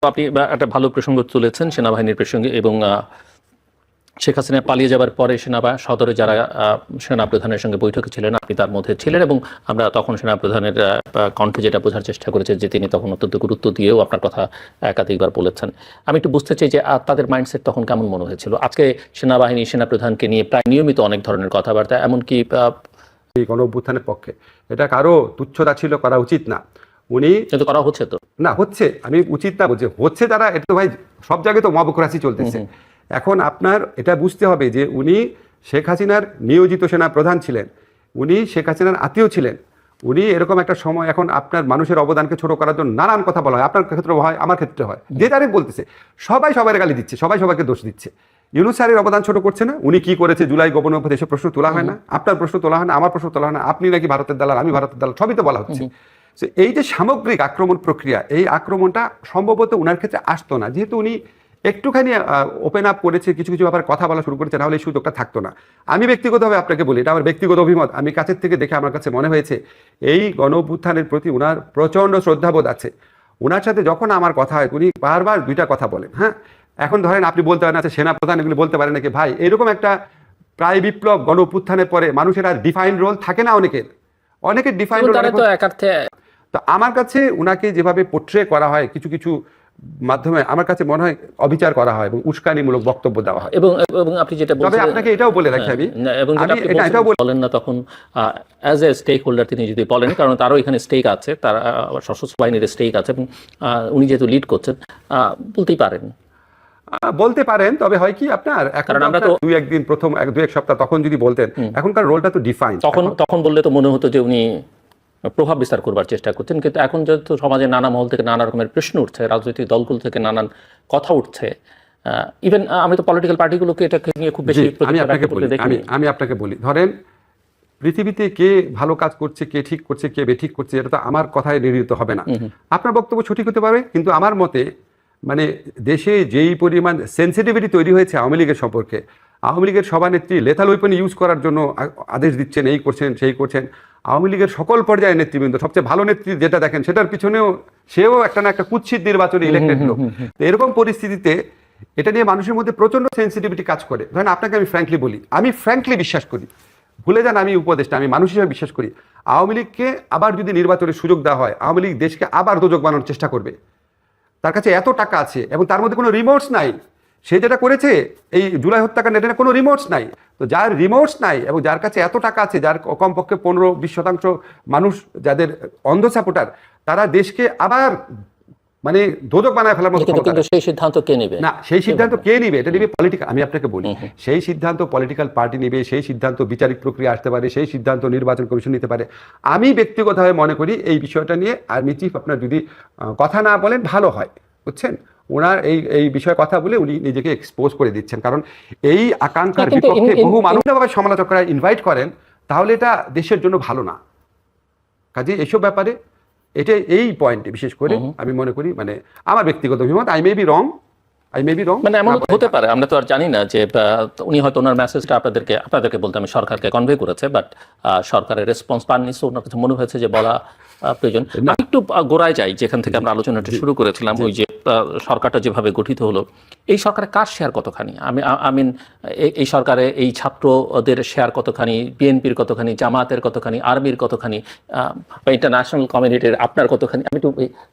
আপনি একটা ভালো প্রসঙ্গ তুলেছেন সেনাবাহিনীর প্রসঙ্গে, এবং শেখ হাসিনা পালিয়ে যাবার পরে সদরে যারা সেনাপ্রধানের সঙ্গে বৈঠকে ছিলেন, আপনি তার মধ্যে ছিলেন, এবং আমরা তখন সেনাপ্রধানের কণ্ঠে যেটা বোঝার চেষ্টা করেছি যে তিনি তখন অত্যন্ত গুরুত্ব দিয়েও আপনার কথা একাধিকবার বলেছেন। আমি একটু বুঝতে চাই যে তাদের মাইন্ডসেট তখন কেমন মনে হয়েছিল। আজকে সেনাবাহিনী সেনাপ্রধানকে নিয়ে প্রায় নিয়মিত অনেক ধরনের কথাবার্তা, এমনকি এই গণ অভ্যুত্থানের পক্ষে এটা কারো তুচ্ছতা ছিল, করা উচিত না। উনি কিন্তু করা হচ্ছে তো না, হচ্ছে, আমি উচিত না বলছি, হচ্ছে তারা, এটা তো ভাই সব জায়গায় তো মবক্রাসি চলতেছে। এখন আপনার এটা বুঝতে হবে যে উনি শেখ হাসিনার নিয়োজিত সেনা প্রধান ছিলেন, উনি শেখ হাসিনার আত্মীয় ছিলেন। উনি এরকম একটা সময়, এখন আপনার মানুষের অবদানকে ছোট করার জন্য নানান কথা বলা হয়, আপনার ক্ষেত্রে হয়, আমার ক্ষেত্রে হয়, যে তারে বলতেছে, সবাই সবার গালি দিচ্ছে, সবাই সবাইকে দোষ দিচ্ছে। ইউনূস স্যারের অবদান ছোট করছে না, উনি কি করেছে জুলাই গণঅভ্যুত্থান, এসব প্রশ্ন তোলা হয় না, আপনার প্রশ্ন তোলা হয় না, আমার প্রশ্ন তোলা হয় না, আপনি নাকি ভারতের দালাল, আমি ভারতের দালাল, সবই তো বলা হচ্ছে। এই যে সামগ্রিক আক্রমণ প্রক্রিয়া, এই আক্রমণটা সম্ভবত উনার ক্ষেত্রে আসতো না, যেহেতু উনি একটুখানি ওপেন আপ করেছে, কিছু কিছু ব্যাপারে কথা বলা শুরু করেছে, নাহলে এই সুযোগটা থাকতো না। আমি ব্যক্তিগতভাবে আপনাকে বলি, এটা আমার ব্যক্তিগত অভিমত, আমি কাছের থেকে দেখে আমার কাছে মনে হয়েছে এই গণ অভ্যুত্থানের প্রতি উনার প্রচণ্ড শ্রদ্ধাবোধ আছে। উনার সাথে যখন আমার কথা হয়, উনি বারবার দুইটা কথা বলেন। হ্যাঁ, এখন ধরেন আপনি বলতে পারেন আচ্ছা সেনাপ্রধান এগুলি বলতে পারেন নাকি, ভাই এরকম একটা প্রায় বিপ্লব গণ অভ্যুত্থানের পরে মানুষের আর ডিফাইন্ড রোল থাকে না, অনেকের ডিফাইন্ড রোল। তো আমার কাছে উনাকে যেভাবে পোট্রে করা হয় কিছু কিছু মাধ্যমে, আমার কাছে মনে হয় অবিচার করা হয় এবং উস্কানিমূলক বক্তব্য দেওয়া হয়। এবং আপনি যেটা বলছেন, তবে আপনাকে এটাও বলে রাখি আমি, এবং এটাও বলেন না তখন অ্যাজ এ স্টেক হোল্ডার তিনি যদি বলেন, কারণ তারও এখানে স্টেক আছে, তার সশস্ত্র বাহিনীর স্টেক আছে, এবং উনি যেহেতু লিড করছেন বলতে পারেন। তবে হয় কি আপনার, এখন আমরা তো দুই একদিন, প্রথম দুই এক সপ্তাহ তখন যদি বলতেন, এখনকার রোলটা তো ডিফাইন, তখন বললে তো মনে হতো যে উনি প্রভাব বিস্তার করবার চেষ্টা করছেন। কিন্তু এখন যেহেতু সমাজে নানা মহল থেকে নানা রকমের প্রশ্ন উঠছে, রাজনৈতিক দলগুলো থেকে নানান কথা উঠছে, ইভেন আমি তো পলিটিক্যাল পার্টিগুলোকে এটাকে নিয়ে খুব বেশি আমি আপনাকে বলি, ধরেন পৃথিবীতে কে ভালো কাজ করছে, কে ঠিক করছে, কে বেঠিক করছে, এটা তো আমার কথায় নির্ণীত হবে না। আপনার বক্তব্য সঠিক হতে পারে, কিন্তু আমার মতে মানে দেশে যেই পরিমাণ সেন্সিটিভিটি তৈরি হয়েছে আওয়ামী লীগের সম্পর্কে, আওয়ামী লীগের সভানেত্রী লেথাল ওয়েপন ইউজ করার জন্য আদেশ দিচ্ছেন, এই করছেন সেই করছেন। আওয়ামী লীগের সকল পর্যায়ের নেতৃবৃন্দ, সবচেয়ে ভালো নেত্রী যেটা দেখেন সেটার পিছনেও সেও একটা না একটা কুৎসিত নির্বাচনে ইলেক্টেড লোক। তো এরকম পরিস্থিতিতে এটা নিয়ে মানুষের মধ্যে প্রচন্ড সেন্সিটিভিটি কাজ করে। ধরেন আপনাকে আমি ফ্র্যাঙ্কলি বলি, আমি ফ্র্যাঙ্কলি বিশ্বাস করি, ভুলে যান আমি উপদেষ্টা, আমি মানুষ হিসেবে বিশ্বাস করি, আওয়ামী লীগকে আবার যদি নির্বাচনের সুযোগ দেওয়া হয়, আওয়ামী লীগ দেশকে আবার দোজক বানানোর চেষ্টা করবে। তার কাছে এত টাকা আছে এবং তার মধ্যে কোনো রিমোর্স নাই। সে যেটা করেছে এই জুলাই হত্যাকাণ্ড, এটা কোনো রিমোর্স নাই। তো যার রিমোর্স নাই এবং যার কাছে এত টাকা আছে, যার কমপক্ষে 15-20% মানুষ যাদের অন্ধ সাপোর্টার, তারা দেশকে আবার মানে দোজক বানায় ফেলার মতো। কিন্তু সেই সিদ্ধান্ত কে নেবে? না, সেই সিদ্ধান্ত কে নিবে? এটা নিবে পলিটিক্যাল, আমি আপনাকে বলি, সেই সিদ্ধান্ত পলিটিক্যাল পার্টি নিবে, সেই সিদ্ধান্ত বিচারিক প্রক্রিয়া আসতে পারে, সেই সিদ্ধান্ত নির্বাচন কমিশন নিতে পারে। আমি ব্যক্তিগতভাবে মনে করি এই বিষয়টা নিয়ে আর্মি চিফ আপনার যদি কথা না বলেন ভালো হয়, বুঝছেন? ওনার এই বিষয়ে কথা বলে উনি নিজেকে এক্সপোজ করে দিচ্ছেন, কারণ এই আকাঙ্ক্ষার বিপক্ষে বহু মানুষভাবে সমালোচকরা ইনভাইট করেন, তাহলে এটা দেশের জন্য ভালো না। কাজে এসব ব্যাপারে এটা এই পয়েন্টে বিশেষ করে আমি মনে করি, মানে আমার ব্যক্তিগত অভিমত, আই মে বি রং, মানে এমন হতে পারে, আমরা তো আর জানি না যে উনি হয়তো ওনার মেসেজটা আপনাদেরকে বলতে আমি সরকারকে কনভে করেছে, বাট সরকারের রেসপন্স পাননি, সো ওনার কাছে মনে হয়েছে যে বলা প্রয়োজন। আমি একটু গোড়ায় যাই, যেখান থেকে আমরা আলোচনাটা শুরু করেছিলাম, ওই যে সরকারটা যেভাবে গঠিত হলো, এই সরকারে কার শেয়ার কতখানি? আমি এই সরকারে এই ছাত্রদের শেয়ার কতখানি, বিএনপির কতখানি, জামায়াতের কতখানি, আর্মির কতখানি, বা ইন্টারন্যাশনাল কমিউনিটির আপনার কতখানি? আমি একটু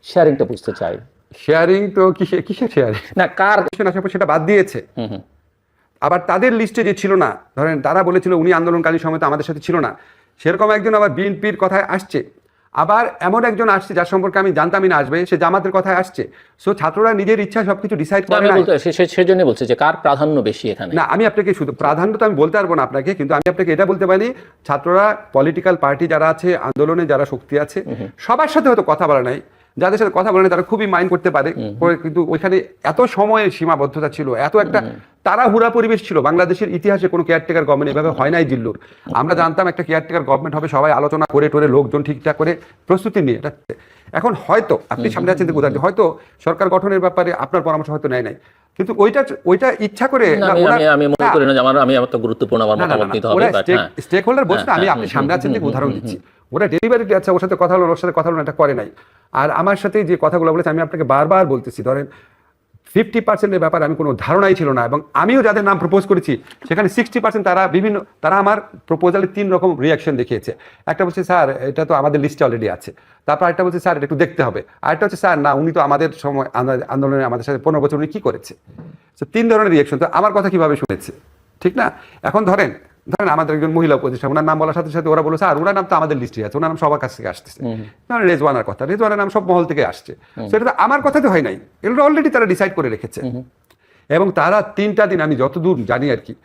শেয়ারিংটা বুঝতে চাই। শেয়ারিং তো কিসের শেয়ারিং না, কার সেটা বাদ দিয়েছে। আবার তাদের লিস্টে যে ছিল না, ধরেন তারা বলেছিল উনি আন্দোলনকারী সময় তো আমাদের সাথে ছিল না, সেরকম একজন আবার বিএনপির কথায় আসছে, আবার এমন একজন আসছে যার সম্পর্কে আমি জানতামই না আসবে, সে জামাতের কথায় আসছে। সো ছাত্ররা নিজের ইচ্ছা সবকিছু ডিসাইড করে না। সেজন্য বলছে যে কার প্রাধান্য বেশি এখানে। না, আমি আপনাকে শুধু প্রাধান্য তো আমি বলতে পারবো না আপনাকে, কিন্তু আমি আপনাকে এটা বলতে পারি, ছাত্ররা পলিটিক্যাল পার্টি যারা আছে, আন্দোলনে যারা শক্তি আছে, সবার সাথে হয়তো কথা বলা নাই, যাদের সাথে কথা বলে তারা খুবই মাইন্ড করতে পারে, কিন্তু ওইখানে এত সময়ের সীমাবদ্ধতা ছিল, এত একটা তাড়াহুড়া পরিবেশ ছিল। বাংলাদেশের ইতিহাসে কোনো কেয়ারটেকার গভর্নমেন্ট এভাবে হয় নাই জিল্লুর। আমরা জানতাম একটা কেয়ারটেকার গভর্নমেন্ট হবে, সবাই আলোচনা করে টোরে লোকজন ঠিকঠাক করে প্রস্তুতি নিয়ে। এখন হয়তো আপনি সামনে আছেন, হয়তো সরকার গঠনের ব্যাপারে আপনার পরামর্শ হয়তো নেয় নাই, কিন্তু ওইটা ইচ্ছা করে না, আমি মনে করি না যে আমি আমার তো গুরুত্বপূর্ণ আমার মতামত নিতে হবে, বাট হ্যাঁ স্টেক হোল্ডার বলছে না, আমি আপনি সামনে আছেন দেখে উদাহরণ দিচ্ছি। ওরা ডেলিভারি আচ্ছা ওর সাথে কথা হলো, ওর সাথে কথা হলো, এটা করে নাই। আর আমার সাথে যে কথাগুলো বলেছে আমি আপনাকে বারবার বলতেছি, ধরেন 50%-এর ব্যাপারে আমি কোনো ধারণাই ছিল না, এবং আমিও যাদের নাম প্রপোজ করেছি সেখানে 60% তারা আমার প্রপোজালে 3 রকম রিয়াকশন দেখিয়েছে। একটা বলছে স্যার এটা তো আমাদের লিস্টে অলরেডি আছে, তারপর একটা বলছে স্যার এটা একটু দেখতে হবে, আরেকটা হচ্ছে স্যার না উনি তো আমাদের সময় আন্দোলনে আমাদের সাথে 15 বছর উনি কী করেছে। তো 3 ধরনের রিয়াকশন। তো আমার কথা কিভাবে শুনেছে, ঠিক না? এখন ধরেন আমাদের একজন মহিলা উপদেষ্টা, ওনার নাম বলার সাথে সাথে ওরা বলো স্যার ওনার নাম তো আমাদের লিস্টে আছে, ওনার নাম সবার কাছ থেকে আসতেছে। রেজওয়ানার কথা, রেজওয়ানের নাম সব মহল থেকে আসছে, সেটা তো আমার কথা তো হয় নাই, এগুলো অলরেডি তারা ডিসাইড করে রেখেছে। এবং তারা 3টা দিন আমি যতদূর জানি আর কি,